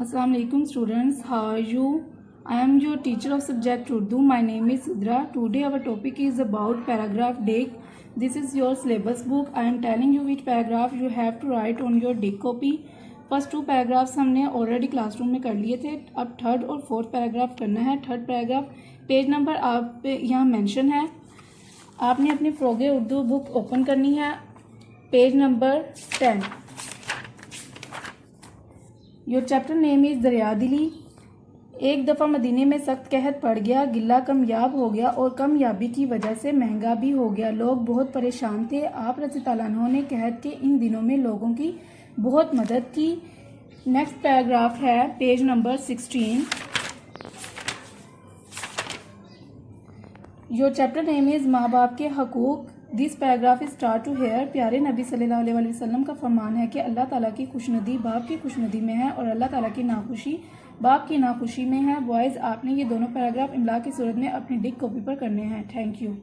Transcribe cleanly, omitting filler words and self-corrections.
Assalamu alaikum students, how are you? I am your teacher of subject Urdu. My name is Sidra. Today our topic is about paragraph dig. This is your syllabus book. I am telling you which paragraph you have to write on your dig copy. First 2 paragraphs हमने already classroom में कर लिए थे. अब third और fourth paragraph करना है. Third paragraph page number आप यहाँ मेंशन है. आपने अपनी फ्रोगे उर्दू बुक ओपन करनी है. Page number 10. Your chapter name is दरिया दिली. एक दफ़ा मदीने में सख्त कहत पड़ गया. गिल्ला कामयाब हो गया और कामयाबी की वजह से महंगा भी हो गया. लोग बहुत परेशान थे. आप रज़ी अल्लाह अन्हु ने कहत के इन दिनों में लोगों की बहुत मदद की. नेक्स्ट पैराग्राफ है page number 16. Your chapter name is माँ बाप के हकूक. This paragraph is start to here. प्यारे नबी सल्लल्लाहु अलैहि वसल्लम का फरमान है कि अल्लाह ताला की खुशनुदी बाप की खुशनुदी में है और अल्लाह ताला की नाखुशी बाप की नाखुशी में है. बॉयज़, आपने ये दोनों पैराग्राफ इमला की सूरत में अपनी डिक कॉपी पर करने हैं. Thank you.